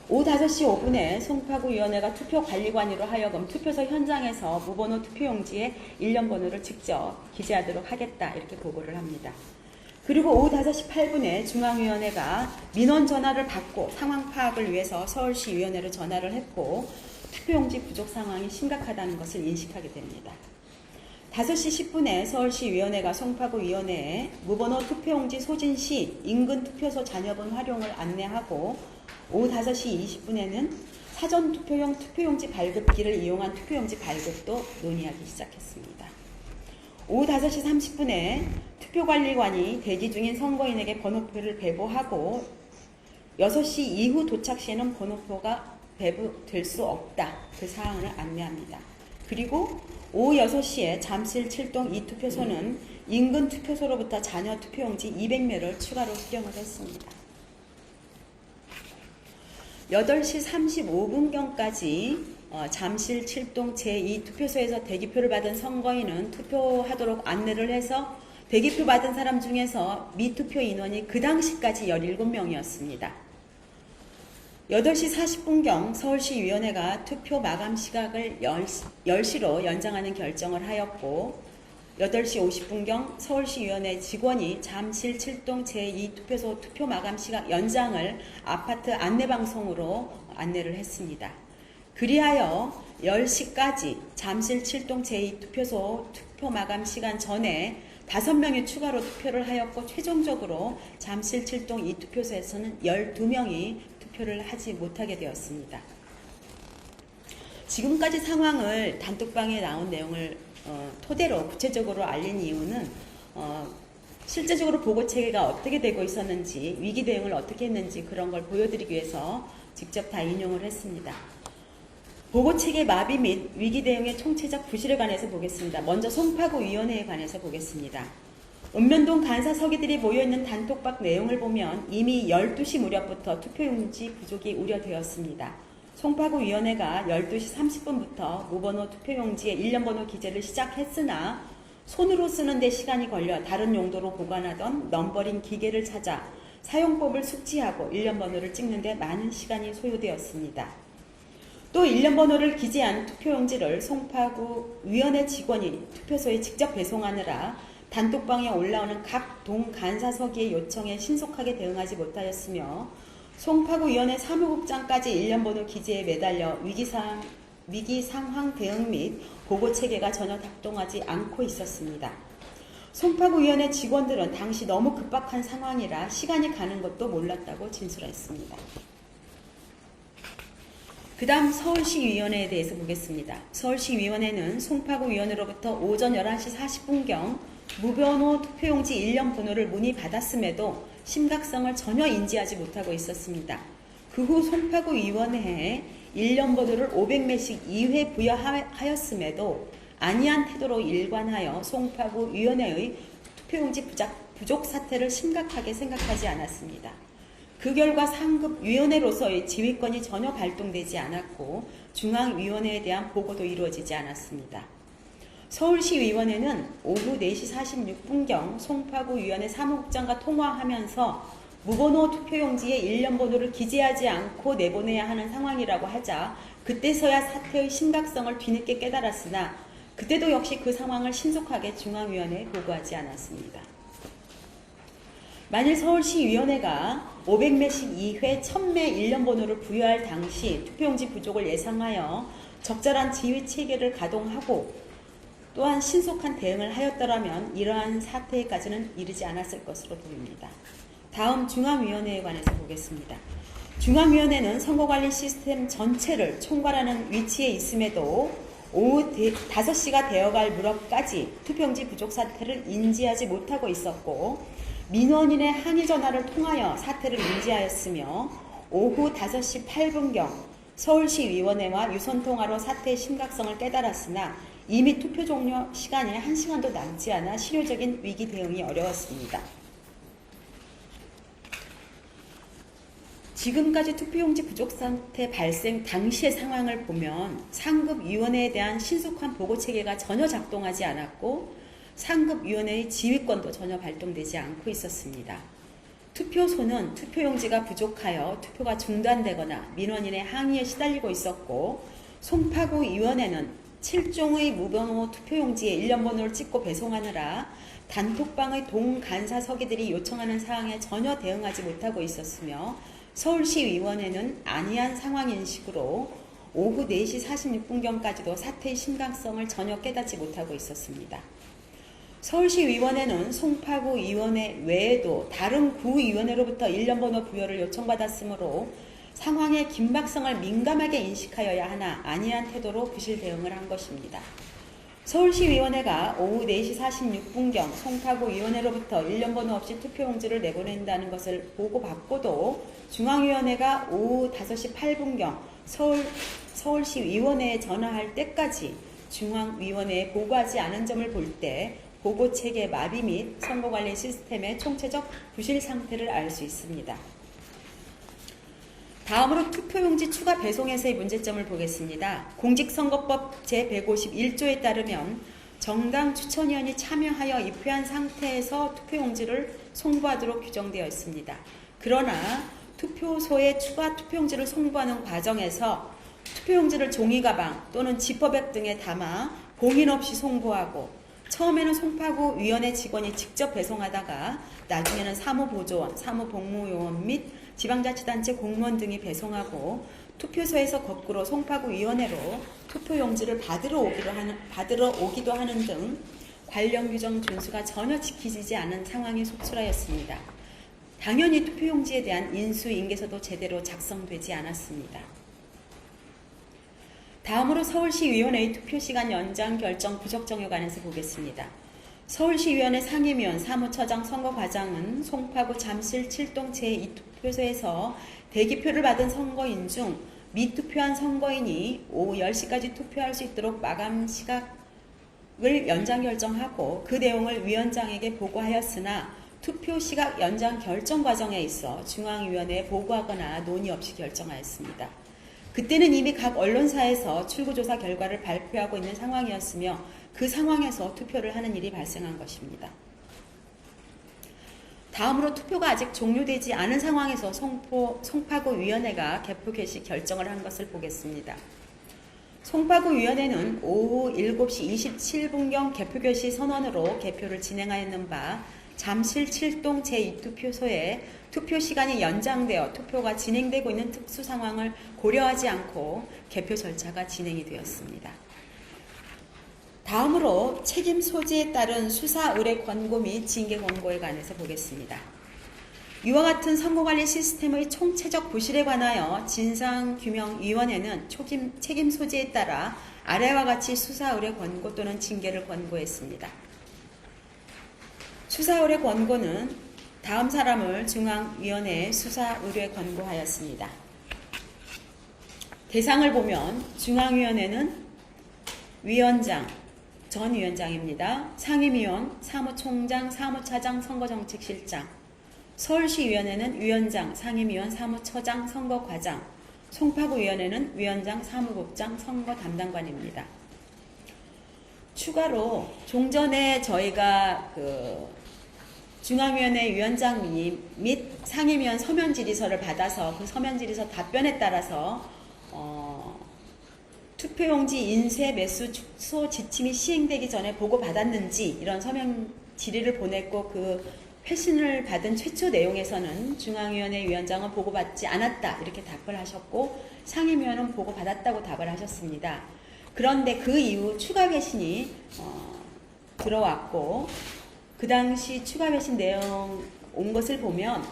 오후 5시 5분에 송파구위원회가 투표관리관으로 하여금 투표소 현장에서 무번호 투표용지에 일련 번호를 직접 기재하도록 하겠다 이렇게 보고를 합니다. 그리고 오후 5시 8분에 중앙위원회가 민원 전화를 받고 상황 파악을 위해서 서울시위원회로 전화를 했고 투표용지 부족 상황이 심각하다는 것을 인식하게 됩니다. 5시 10분에 서울시위원회가 송파구위원회에 무번호 투표용지 소진 시 인근 투표소 잔여번 활용을 안내하고 오후 5시 20분에는 사전투표용 투표용지 발급기를 이용한 투표용지 발급도 논의하기 시작했습니다. 오후 5시 30분에 투표관리관이 대기 중인 선거인에게 번호표를 배부하고 6시 이후 도착 시에는 번호표가 배부될 수 없다. 그 사항을 안내합니다. 그리고 오후 6시에 잠실 7동 2투표소는 인근 투표소로부터 잔여 투표용지 200매를 추가로 수령을 했습니다. 8시 35분경까지 잠실 7동 제2투표소에서 대기표를 받은 선거인은 투표하도록 안내를 해서 대기표 받은 사람 중에서 미투표 인원이 그 당시까지 17명이었습니다. 8시 40분경 서울시위원회가 투표 마감 시각을 10시로 연장하는 결정을 하였고 8시 50분경 서울시위원회 직원이 잠실 7동 제2투표소 투표 마감 시각 연장을 아파트 안내방송으로 안내를 했습니다. 그리하여 10시까지 잠실 7동 제2투표소 투표 마감 시간 전에 5명이 추가로 투표를 하였고 최종적으로 잠실 7동 2투표소에서는 12명이 투표를 하지 못하게 되었습니다. 지금까지 상황을 단톡방에 나온 내용을 토대로 구체적으로 알린 이유는 실제적으로 보고 체계가 어떻게 되고 있었는지, 위기 대응을 어떻게 했는지 그런 걸 보여드리기 위해서 직접 다 인용을 했습니다. 보고 체계 마비 및 위기 대응의 총체적 부실에 관해서 보겠습니다. 먼저 송파구위원회에 관해서 보겠습니다. 읍면동 간사 서기들이 모여있는 단톡방 내용을 보면 이미 12시 무렵부터 투표용지 부족이 우려되었습니다. 송파구위원회가 12시 30분부터 무번호 투표용지에 1년번호 기재를 시작했으나 손으로 쓰는 데 시간이 걸려 다른 용도로 보관하던 넘버링 기계를 찾아 사용법을 숙지하고 1년번호를 찍는 데 많은 시간이 소요되었습니다. 또 1년번호를 기재한 투표용지를 송파구 위원회 직원이 투표소에 직접 배송하느라 단톡방에 올라오는 각 동 간사서기의 요청에 신속하게 대응하지 못하였으며 송파구위원회 사무국장까지 1년번호 기재에 매달려 위기 상황 대응 및 보고 체계가 전혀 작동하지 않고 있었습니다. 송파구위원회 직원들은 당시 너무 급박한 상황이라 시간이 가는 것도 몰랐다고 진술했습니다. 그 다음 서울시위원회에 대해서 보겠습니다. 서울시위원회는 송파구위원회로부터 오전 11시 40분경 무번호 투표용지 1년 번호를 문의받았음에도 심각성을 전혀 인지하지 못하고 있었습니다. 그 후 송파구위원회에 1년 번호를 500매씩 2회 부여하였음에도 안이한 태도로 일관하여 송파구위원회의 투표용지 부족 사태를 심각하게 생각하지 않았습니다. 그 결과 상급위원회로서의 지휘권이 전혀 발동되지 않았고 중앙위원회에 대한 보고도 이루어지지 않았습니다. 서울시위원회는 오후 4시 46분경 송파구위원회 사무국장과 통화하면서 무번호 투표용지에 1년 번호를 기재하지 않고 내보내야 하는 상황이라고 하자 그때서야 사태의 심각성을 뒤늦게 깨달았으나 그때도 역시 그 상황을 신속하게 중앙위원회에 보고하지 않았습니다. 만일 서울시위원회가 500매씩 2회 1000매 1년 번호를 부여할 당시 투표용지 부족을 예상하여 적절한 지휘 체계를 가동하고 또한 신속한 대응을 하였더라면 이러한 사태까지는 이르지 않았을 것으로 보입니다. 다음 중앙위원회에 관해서 보겠습니다. 중앙위원회는 선거관리 시스템 전체를 총괄하는 위치에 있음에도 오후 5시가 되어갈 무렵까지 투표용지 부족 사태를 인지하지 못하고 있었고 민원인의 항의 전화를 통하여 사태를 인지하였으며 오후 5시 8분경 서울시위원회와 유선통화로 사태의 심각성을 깨달았으나 이미 투표 종료 시간이 1시간도 남지 않아 실효적인 위기 대응이 어려웠습니다. 지금까지 투표용지 부족 상태 발생 당시의 상황을 보면 상급위원회에 대한 신속한 보고체계가 전혀 작동하지 않았고 상급위원회의 지휘권도 전혀 발동되지 않고 있었습니다. 투표소는 투표용지가 부족하여 투표가 중단되거나 민원인의 항의에 시달리고 있었고 송파구위원회는 7종의 무번호 투표용지에 1년 번호를 찍고 배송하느라 단톡방의 동간사 서기들이 요청하는 사항에 전혀 대응하지 못하고 있었으며 서울시위원회는 안이한 상황인식으로 오후 4시 46분경까지도 사태의 심각성을 전혀 깨닫지 못하고 있었습니다. 서울시위원회는 송파구위원회 외에도 다른 구위원회로부터 1년 번호 부여를 요청받았으므로 상황의 긴박성을 민감하게 인식하여야 하나 안이한 태도로 부실 대응을 한 것입니다. 서울시위원회가 오후 4시 46분경 송파구위원회로부터 1년 번호 없이 투표용지를 내보낸다는 것을 보고받고도 중앙위원회가 오후 5시 8분경 서울시위원회에 전화할 때까지 중앙위원회에 보고하지 않은 점을 볼 때 보고체계 마비 및 선거관리 시스템의 총체적 부실 상태를 알 수 있습니다. 다음으로 투표용지 추가 배송에서의 문제점을 보겠습니다. 공직선거법 제151조에 따르면 정당 추천위원이 참여하여 입회한 상태에서 투표용지를 송부하도록 규정되어 있습니다. 그러나 투표소에 추가 투표용지를 송부하는 과정에서 투표용지를 종이가방 또는 지퍼백 등에 담아 봉인 없이 송부하고 처음에는 송파구위원회 직원이 직접 배송하다가 나중에는 사무보조원, 사무복무요원 및 지방자치단체 공무원 등이 배송하고 투표소에서 거꾸로 송파구위원회로 투표용지를 받으러 오기도 하는 등 관련 규정 준수가 전혀 지키지 않은 상황이 속출하였습니다. 당연히 투표용지에 대한 인수인계서도 제대로 작성되지 않았습니다. 다음으로 서울시위원회의 투표시간 연장 결정 부적정에 관해서 보겠습니다. 서울시위원회 상임위원 사무처장 선거과장은 송파구 잠실 7동 제2투표소에서 대기표를 받은 선거인 중 미투표한 선거인이 오후 10시까지 투표할 수 있도록 마감 시각을 연장 결정하고 그 내용을 위원장에게 보고하였으나 투표 시각 연장 결정 과정에 있어 중앙위원회에 보고하거나 논의 없이 결정하였습니다. 그때는 이미 각 언론사에서 출구조사 결과를 발표하고 있는 상황이었으며 그 상황에서 투표를 하는 일이 발생한 것입니다. 다음으로 투표가 아직 종료되지 않은 상황에서 송파구 위원회가 개표 개시 결정을 한 것을 보겠습니다. 송파구 위원회는 오후 7시 27분경 개표 개시 선언으로 개표를 진행하였는 바 잠실 7동 제2투표소에 투표 시간이 연장되어 투표가 진행되고 있는 특수 상황을 고려하지 않고 개표 절차가 진행이 되었습니다. 다음으로 책임 소지에 따른 수사 의뢰 권고 및 징계 권고에 관해서 보겠습니다. 이와 같은 선거관리 시스템의 총체적 부실에 관하여 진상규명위원회는 책임 소지에 따라 아래와 같이 수사 의뢰 권고 또는 징계를 권고했습니다. 수사 의뢰 권고는 다음 사람을 중앙위원회에 수사 의뢰 권고하였습니다. 대상을 보면 중앙위원회는 위원장, 전 위원장입니다. 상임위원, 사무총장, 사무차장, 선거정책실장, 서울시위원회는 위원장, 상임위원, 사무처장, 선거과장, 송파구위원회는 위원장, 사무국장, 선거담당관입니다. 추가로 종전에 저희가 중앙위원회 위원장 및 상임위원 서면 질의서를 받아서 그 서면 질의서 답변에 따라서 투표용지 인쇄 매수 축소 지침이 시행되기 전에 보고받았는지 이런 서면 질의를 보냈고 그 회신을 받은 최초 내용에서는 중앙위원회 위원장은 보고받지 않았다 이렇게 답을 하셨고 상임위원은 보고받았다고 답을 하셨습니다. 그런데 그 이후 추가 회신이 들어왔고 그 당시 추가 회신 내용 온 것을 보면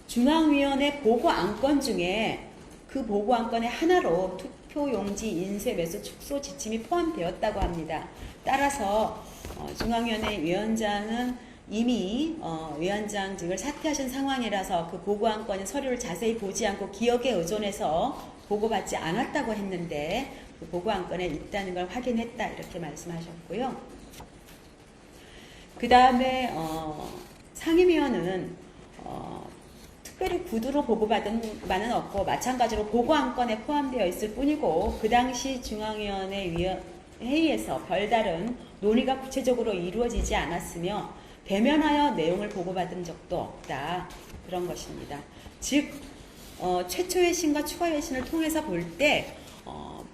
중앙위원회 보고 안건 중에 그 보고 안건의 하나로 투표용지 인쇄 매수 축소 지침이 포함되었다고 합니다. 따라서 중앙위원회 위원장은 이미 위원장직을 사퇴하신 상황이라서 그 보고 안건의 서류를 자세히 보지 않고 기억에 의존해서 보고받지 않았다고 했는데 그 보고 안건에 있다는 걸 확인했다 이렇게 말씀하셨고요. 그 다음에 상임위원은 특별히 구두로 보고받은 바는 없고 마찬가지로 보고 안건에 포함되어 있을 뿐이고 그 당시 중앙위원회 회의에서 별다른 논의가 구체적으로 이루어지지 않았으며 대면하여 내용을 보고받은 적도 없다 그런 것입니다. 즉 최초 회신과 추가 회신을 통해서 볼 때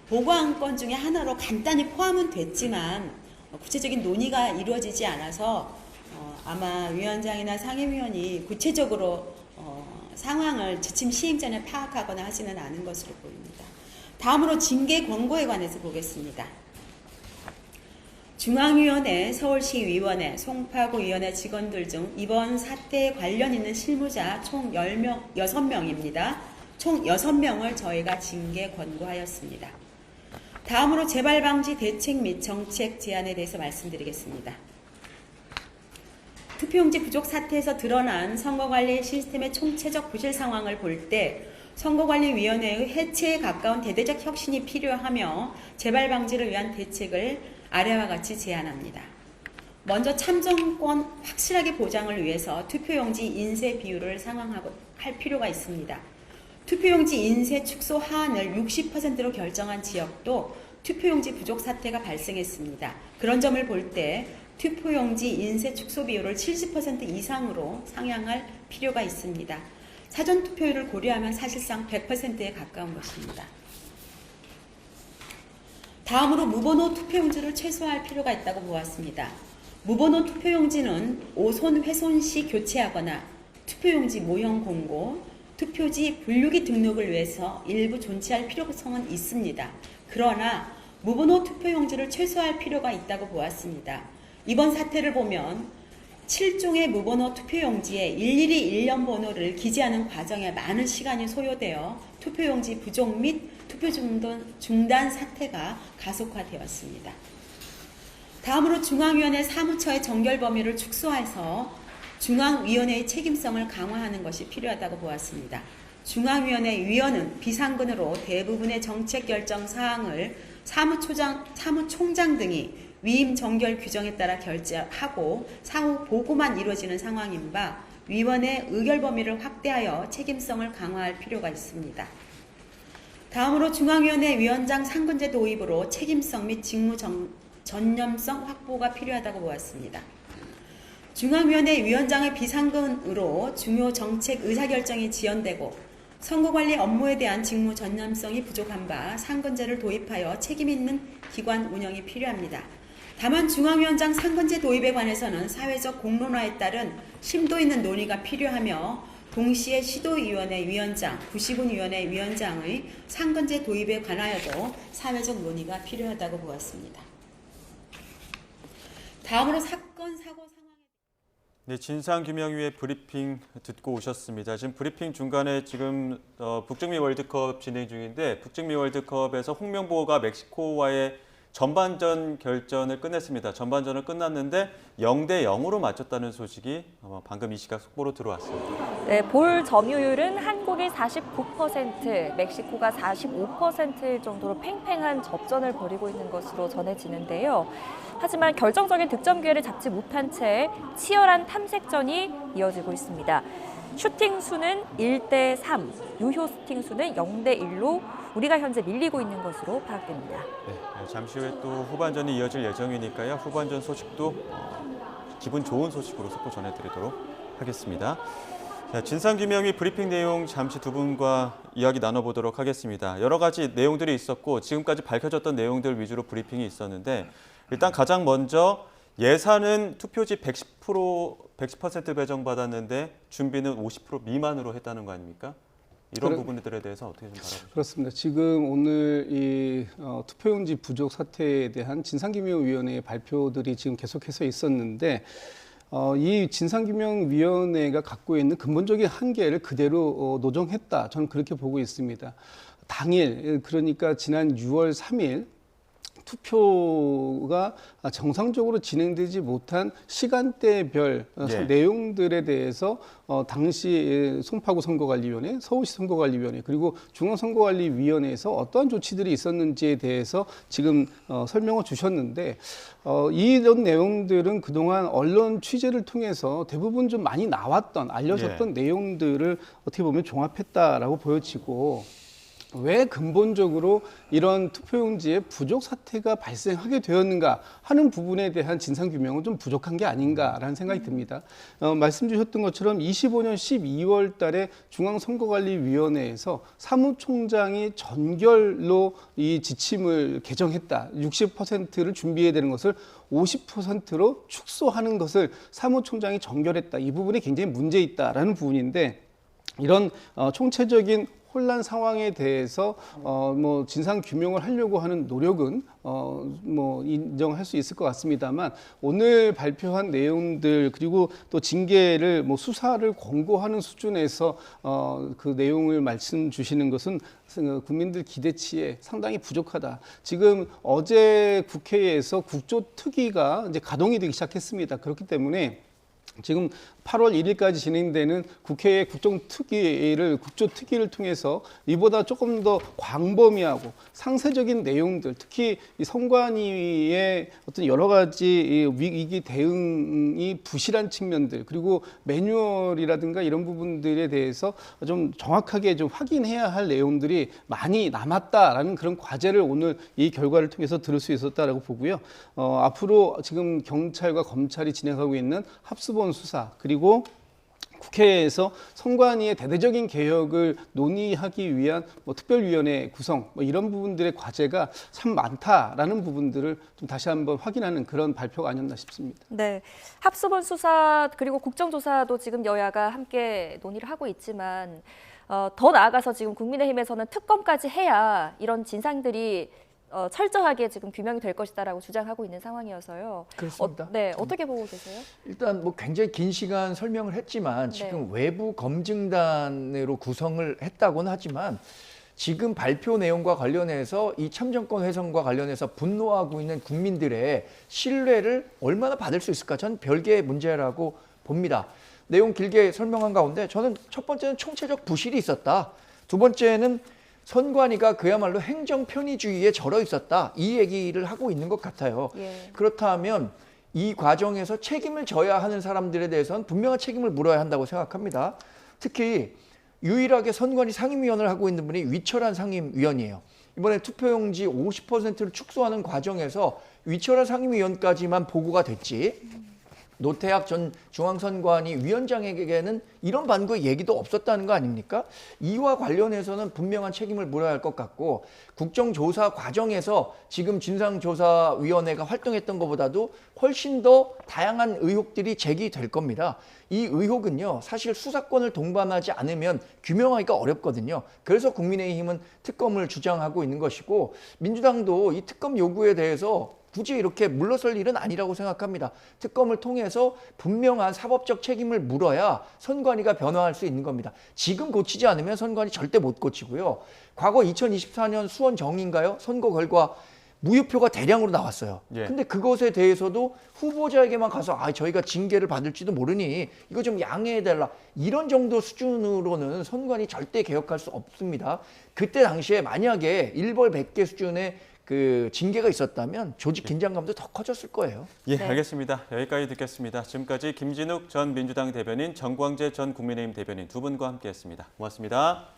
보고 안건 중에 하나로 간단히 포함은 됐지만 구체적인 논의가 이루어지지 않아서 아마 위원장이나 상임위원이 구체적으로 상황을 지침 시행 전에 파악하거나 하지는 않은 것으로 보입니다. 다음으로 징계 권고에 관해서 보겠습니다. 중앙위원회, 서울시위원회, 송파구위원회 직원들 중 이번 사태에 관련 있는 실무자 총 6명입니다. 총 6명을 저희가 징계 권고하였습니다. 다음으로 재발방지 대책 및 정책 제안에 대해서 말씀드리겠습니다. 투표용지 부족 사태에서 드러난 선거관리 시스템의 총체적 부실 상황을 볼 때 선거관리위원회의 해체에 가까운 대대적 혁신이 필요하며 재발방지를 위한 대책을 아래와 같이 제안합니다. 먼저 참정권 확실하게 보장을 위해서 투표용지 인쇄 비율을 상향할 필요가 있습니다. 투표용지 인쇄 축소 하한을 60%로 결정한 지역도 투표용지 부족 사태가 발생했습니다. 그런 점을 볼 때 투표용지 인쇄 축소 비율을 70% 이상으로 상향할 필요가 있습니다. 사전투표율을 고려하면 사실상 100%에 가까운 것입니다. 다음으로 무번호 투표용지를 최소화할 필요가 있다고 보았습니다. 무번호 투표용지는 오손 훼손 시 교체하거나 투표용지 모형 공고, 투표지 분류기 등록을 위해서 일부 존치할 필요성은 있습니다. 그러나 무번호 투표용지를 최소화할 필요가 있다고 보았습니다. 이번 사태를 보면 7종의 무번호 투표용지에 일일이 일련 번호를 기재하는 과정에 많은 시간이 소요되어 투표용지 부족 및 투표 중단 사태가 가속화되었습니다. 다음으로 중앙위원회 사무처의 정결 범위를 축소해서 중앙위원회의 책임성을 강화하는 것이 필요하다고 보았습니다. 중앙위원회 위원은 비상근으로 대부분의 정책 결정 사항을 사무총장 등이 위임 정결 규정에 따라 결재하고 사후 보고만 이루어지는 상황인 바 위원회 의결 범위를 확대하여 책임성을 강화할 필요가 있습니다. 다음으로 중앙위원회 위원장 상근제 도입으로 책임성 및 직무 전념성 확보가 필요하다고 보았습니다. 중앙위원회 위원장의 비상근으로 중요 정책 의사결정이 지연되고 선거관리 업무에 대한 직무 전념성이 부족한 바 상근제를 도입하여 책임 있는 기관 운영이 필요합니다. 다만 중앙위원장 상근제 도입에 관해서는 사회적 공론화에 따른 심도 있는 논의가 필요하며 동시에 시도위원회 위원장, 구시군위원회 위원장의 상근제 도입에 관하여도 사회적 논의가 필요하다고 보았습니다. 다음으로 사건, 사고 상황. 네, 진상규명위의 브리핑 듣고 오셨습니다. 지금 브리핑 중간에 지금 북중미 월드컵 진행 중인데 북중미 월드컵에서 홍명보가 멕시코와의 전반전 결전을 끝냈습니다. 전반전을 끝났는데 0대 0으로 맞췄다는 소식이 방금 이 시각 속보로 들어왔습니다. 네, 볼 점유율은 한국이 49%, 멕시코가 45% 정도로 팽팽한 접전을 벌이고 있는 것으로 전해지는데요. 하지만 결정적인 득점 기회를 잡지 못한 채 치열한 탐색전이 이어지고 있습니다. 슈팅 수는 1대 3, 유효 슈팅 수는 0대 1로 우리가 현재 밀리고 있는 것으로 파악됩니다. 네, 잠시 후에 또 후반전이 이어질 예정이니까요. 후반전 소식도 기분 좋은 소식으로 속보 전해드리도록 하겠습니다. 자, 진상규명위 브리핑 내용 잠시 두 분과 이야기 나눠보도록 하겠습니다. 여러 가지 내용들이 있었고 지금까지 밝혀졌던 내용들 위주로 브리핑이 있었는데 일단 가장 먼저 예산은 투표지 110% 배정받았는데 준비는 50% 미만으로 했다는 거 아닙니까? 이런 부분들에 대해서 어떻게 좀 바라보십니까? 그렇습니다. 지금 오늘 이 투표용지 부족 사태에 대한 진상규명위원회의 발표들이 지금 계속해서 있었는데 이 진상규명위원회가 갖고 있는 근본적인 한계를 그대로 노정했다. 저는 그렇게 보고 있습니다. 당일, 그러니까 지난 6월 3일 투표가 정상적으로 진행되지 못한 시간대별 내용들에 대해서 당시 송파구 선거관리위원회, 서울시 선거관리위원회 그리고 중앙선거관리위원회에서 어떠한 조치들이 있었는지에 대해서 지금 설명을 주셨는데 이런 내용들은 그동안 언론 취재를 통해서 대부분 좀 많이 나왔던 알려졌던 내용들을 어떻게 보면 종합했다라고 보여지고 왜 근본적으로 이런 투표용지의 부족 사태가 발생하게 되었는가 하는 부분에 대한 진상규명은 좀 부족한 게 아닌가라는 생각이 듭니다. 말씀 주셨던 것처럼 25년 12월 달에 중앙선거관리위원회에서 사무총장이 전결로 이 지침을 개정했다. 60%를 준비해야 되는 것을 50%로 축소하는 것을 사무총장이 전결했다. 이 부분이 굉장히 문제 있다라는 부분인데 이런 총체적인 혼란 상황에 대해서 진상 규명을 하려고 하는 노력은 인정할 수 있을 것 같습니다만 오늘 발표한 내용들 그리고 또 징계를 수사를 권고하는 수준에서 그 내용을 말씀 주시는 것은 국민들 기대치에 상당히 부족하다. 지금 어제 국회에서 국조특위가 이제 가동이 되기 시작했습니다. 그렇기 때문에 지금 8월 1일까지 진행되는 국회의 국조특위를 통해서 이보다 조금 더 광범위하고 상세적인 내용들, 특히 이 선관위의 어떤 여러 가지 위기 대응이 부실한 측면들, 그리고 매뉴얼이라든가 이런 부분들에 대해서 좀 정확하게 좀 확인해야 할 내용들이 많이 남았다라는 그런 과제를 오늘 이 결과를 통해서 들을 수 있었다라고 보고요. 앞으로 지금 경찰과 검찰이 진행하고 있는 합수본 수사, 그리고 국회에서 선관위의 대대적인 개혁을 논의하기 위한 특별위원회 구성 이런 부분들의 과제가 참 많다라는 부분들을 좀 다시 한번 확인하는 그런 발표가 아니었나 싶습니다. 네, 합수본 수사 그리고 국정조사도 지금 여야가 함께 논의를 하고 있지만 더 나아가서 지금 국민의힘에서는 특검까지 해야 이런 진상들이 철저하게 지금 규명이 될 것이다라고 주장하고 있는 상황이어서요. 그렇습니다. 네, 어떻게 보고 계세요? 일단 뭐 굉장히 긴 시간 설명을 했지만 지금 외부 검증단으로 구성을 했다고는 하지만 지금 발표 내용과 관련해서 이 참정권 훼손과 관련해서 분노하고 있는 국민들의 신뢰를 얼마나 받을 수 있을까? 전 별개의 문제라고 봅니다. 내용 길게 설명한 가운데 저는 첫 번째는 총체적 부실이 있었다. 두 번째는 선관위가 그야말로 행정 편의주의에 절어 있었다. 이 얘기를 하고 있는 것 같아요. 예. 그렇다면 이 과정에서 책임을 져야 하는 사람들에 대해서는 분명한 책임을 물어야 한다고 생각합니다. 특히 유일하게 선관위 상임위원을 하고 있는 분이 위철한 상임위원이에요. 이번에 투표용지 50%를 축소하는 과정에서 위철한 상임위원까지만 보고가 됐지 노태학 전 중앙선관위 위원장에게는 이런 반구의 얘기도 없었다는 거 아닙니까? 이와 관련해서는 분명한 책임을 물어야 할 것 같고 국정조사 과정에서 지금 진상조사위원회가 활동했던 것보다도 훨씬 더 다양한 의혹들이 제기될 겁니다. 이 의혹은요, 사실 수사권을 동반하지 않으면 규명하기가 어렵거든요. 그래서 국민의힘은 특검을 주장하고 있는 것이고 민주당도 이 특검 요구에 대해서 굳이 이렇게 물러설 일은 아니라고 생각합니다. 특검을 통해서 분명한 사법적 책임을 물어야 선관위가 변화할 수 있는 겁니다. 지금 고치지 않으면 선관위 절대 못 고치고요. 과거 2024년 수원 정인가요? 선거 결과 무효표가 대량으로 나왔어요. 근데 그것에 대해서도 후보자에게만 가서 저희가 징계를 받을지도 모르니 이거 좀 양해해달라. 이런 정도 수준으로는 선관위 절대 개혁할 수 없습니다. 그때 당시에 만약에 1벌 100개 수준의 그 징계가 있었다면 조직 긴장감도 더 커졌을 거예요. 예, 알겠습니다. 여기까지 듣겠습니다. 지금까지 김진욱 전 민주당 대변인, 정광재 전 국민의힘 대변인 두 분과 함께했습니다. 고맙습니다.